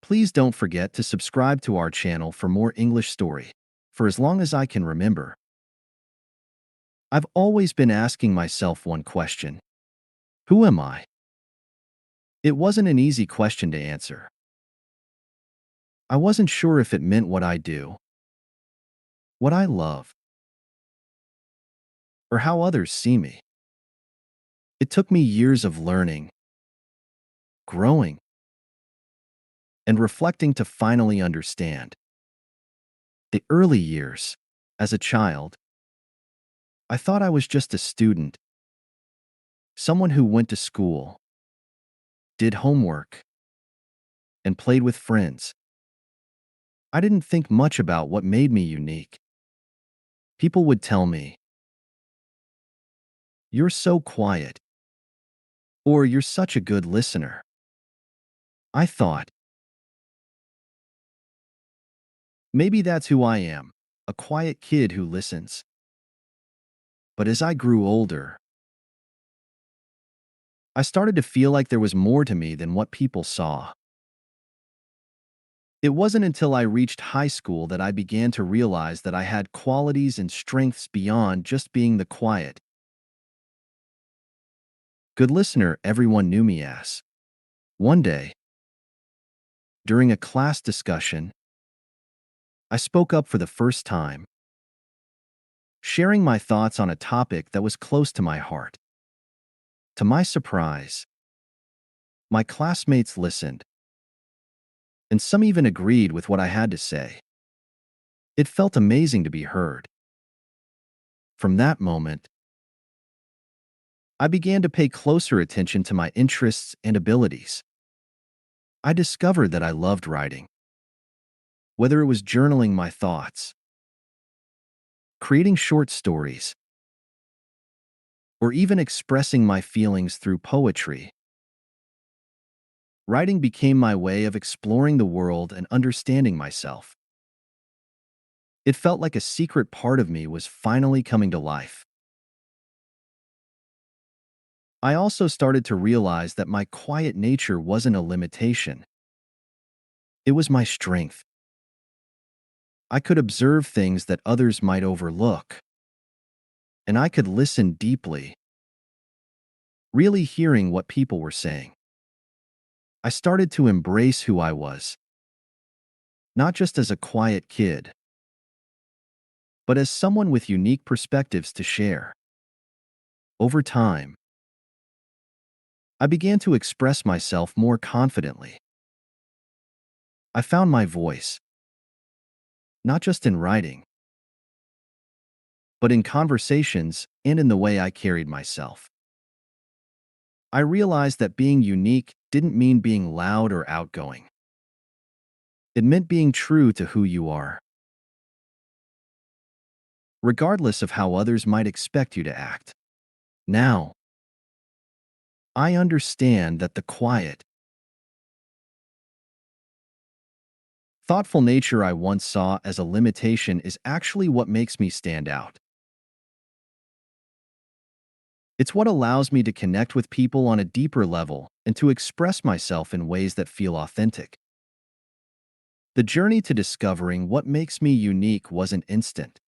Please don't forget to subscribe to our channel for more English story. For as long as I can remember, I've always been asking myself one question. Who am I? It wasn't an easy question to answer. I wasn't sure if it meant what I do, what I love, or how others see me. It took me years of learning, growing, and reflecting to finally understand. The early years, as a child, I thought I was just a student, someone who went to school, did homework, and played with friends. I didn't think much about what made me unique. People would tell me, "You're so quiet," or "You're such a good listener." I thought, maybe that's who I am, a quiet kid who listens. But as I grew older, I started to feel like there was more to me than what people saw. It wasn't until I reached high school that I began to realize that I had qualities and strengths beyond just being the quiet, good listener everyone knew me as. One day, during a class discussion, I spoke up for the first time, sharing my thoughts on a topic that was close to my heart. To my surprise, my classmates listened, and some even agreed with what I had to say. It felt amazing to be heard. From that moment, I began to pay closer attention to my interests and abilities. I discovered that I loved writing, whether it was journaling my thoughts, creating short stories, or even expressing my feelings through poetry. Writing became my way of exploring the world and understanding myself. It felt like a secret part of me was finally coming to life. I also started to realize that my quiet nature wasn't a limitation. It was my strength. I could observe things that others might overlook, and I could listen deeply, really hearing what people were saying. I started to embrace who I was, not just as a quiet kid, but as someone with unique perspectives to share. Over time, I began to express myself more confidently. I found my voice, not just in writing, but in conversations and in the way I carried myself. I realized that being unique didn't mean being loud or outgoing. It meant being true to who you are, regardless of how others might expect you to act. Now, I understand that the quiet, thoughtful nature I once saw as a limitation is actually what makes me stand out. It's what allows me to connect with people on a deeper level and to express myself in ways that feel authentic. The journey to discovering what makes me unique wasn't instant,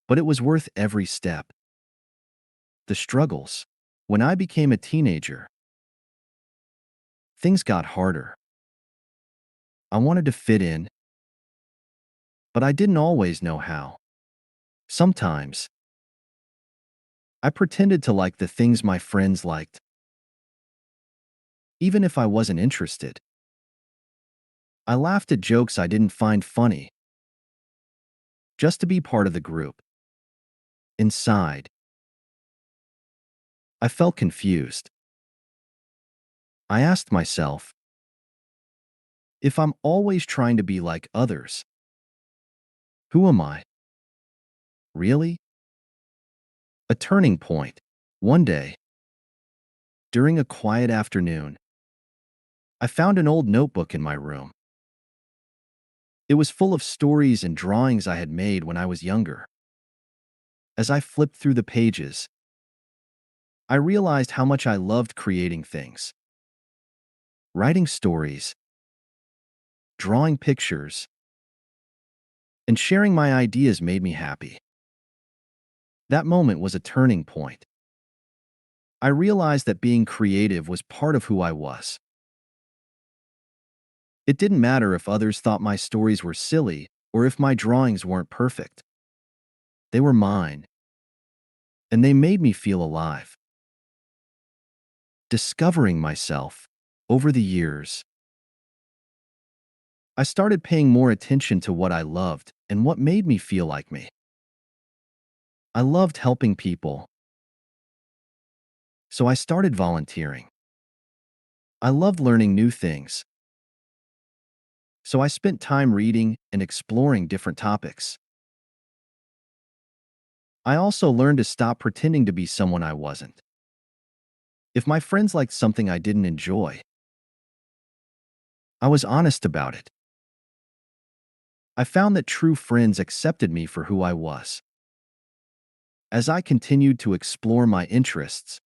but it was worth every step. The struggles. When I became a teenager, things got harder. I wanted to fit in, but I didn't always know how. Sometimes, I pretended to like the things my friends liked, even if I wasn't interested. I laughed at jokes I didn't find funny, just to be part of the group. Inside, I felt confused. I asked myself, if I'm always trying to be like others, who am I? Really? A turning point. One day, during a quiet afternoon, I found an old notebook in my room. It was full of stories and drawings I had made when I was younger. As I flipped through the pages, I realized how much I loved creating things. Writing stories, drawing pictures, and sharing my ideas made me happy. That moment was a turning point. I realized that being creative was part of who I was. It didn't matter if others thought my stories were silly or if my drawings weren't perfect. They were mine, and they made me feel alive. Discovering myself over the years, I started paying more attention to what I loved and what made me feel like me. I loved helping people, so I started volunteering. I loved learning new things, so I spent time reading and exploring different topics. I also learned to stop pretending to be someone I wasn't. If my friends liked something I didn't enjoy, I was honest about it. I found that true friends accepted me for who I was. As I continued to explore my interests,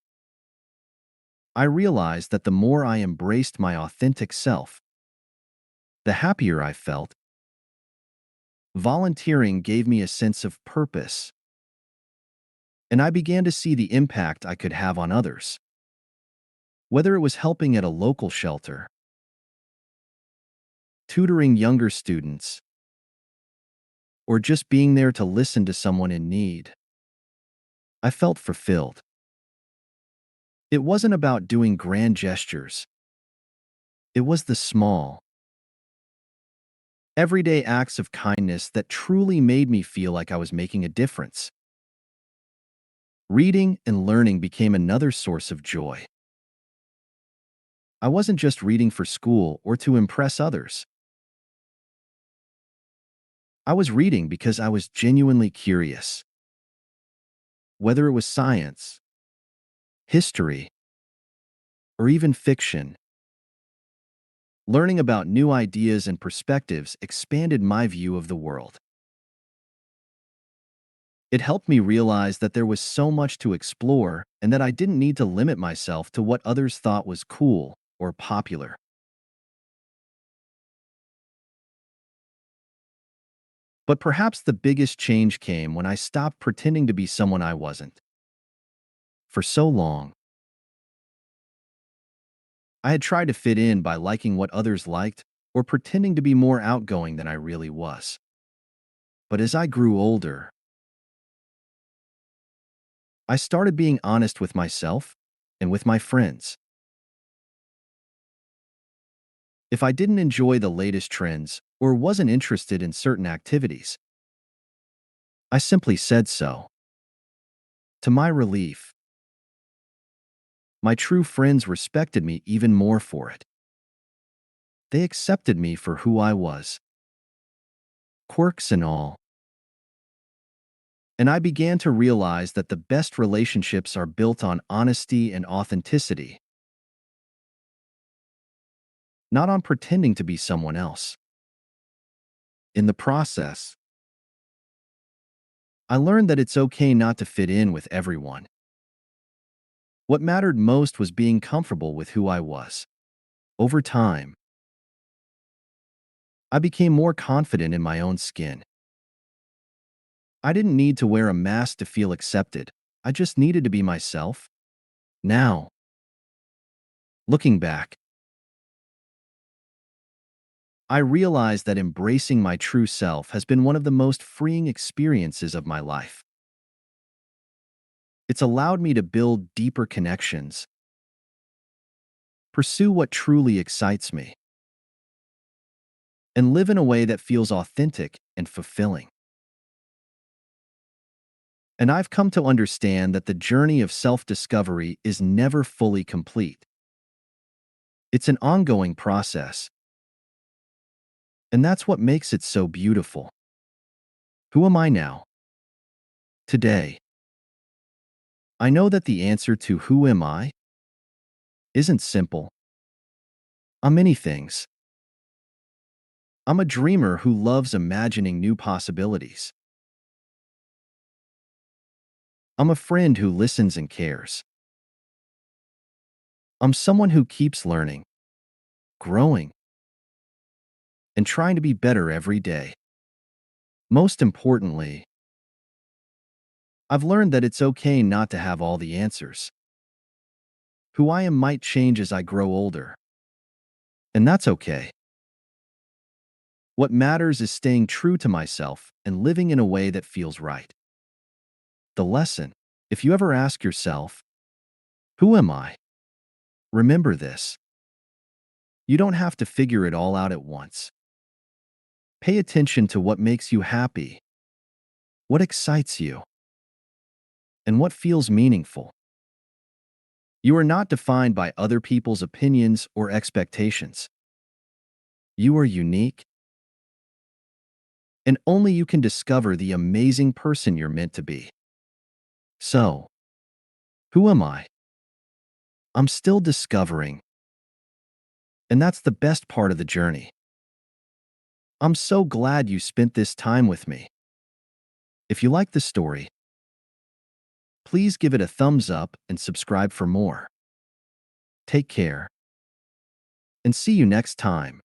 I realized that the more I embraced my authentic self, the happier I felt. Volunteering gave me a sense of purpose, and I began to see the impact I could have on others. Whether it was helping at a local shelter, tutoring younger students, or just being there to listen to someone in need, I felt fulfilled. It wasn't about doing grand gestures. It was the small, everyday acts of kindness that truly made me feel like I was making a difference. Reading and learning became another source of joy. I wasn't just reading for school or to impress others. I was reading because I was genuinely curious. Whether it was science, history, or even fiction, learning about new ideas and perspectives expanded my view of the world. It helped me realize that there was so much to explore and that I didn't need to limit myself to what others thought was cool or popular. But perhaps the biggest change came when I stopped pretending to be someone I wasn't. For so long, I had tried to fit in by liking what others liked or pretending to be more outgoing than I really was. But as I grew older, I started being honest with myself and with my friends. If I didn't enjoy the latest trends or wasn't interested in certain activities, I simply said so. To my relief, my true friends respected me even more for it. They accepted me for who I was, quirks and all. And I began to realize that the best relationships are built on honesty and authenticity, not on pretending to be someone else. In the process, I learned that it's okay not to fit in with everyone. What mattered most was being comfortable with who I was. Over time, I became more confident in my own skin. I didn't need to wear a mask to feel accepted. I just needed to be myself. Now, looking back, I realize that embracing my true self has been one of the most freeing experiences of my life. It's allowed me to build deeper connections, pursue what truly excites me, and live in a way that feels authentic and fulfilling. And I've come to understand that the journey of self-discovery is never fully complete. It's an ongoing process, and that's what makes it so beautiful. Who am I now? Today, I know that the answer to who am I isn't simple. I'm many things. I'm a dreamer who loves imagining new possibilities. I'm a friend who listens and cares. I'm someone who keeps learning. growing, and trying to be better every day. Most importantly, I've learned that it's okay not to have all the answers. Who I am might change as I grow older, and that's okay. What matters is staying true to myself and living in a way that feels right. The lesson: if you ever ask yourself, who am I? Remember this. You don't have to figure it all out at once. Pay attention to what makes you happy, what excites you, and what feels meaningful. You are not defined by other people's opinions or expectations. You are unique, and only you can discover the amazing person you're meant to be. So, who am I? I'm still discovering, and that's the best part of the journey. I'm so glad you spent this time with me. If you like the story, please give it a thumbs up and subscribe for more. Take care, and see you next time.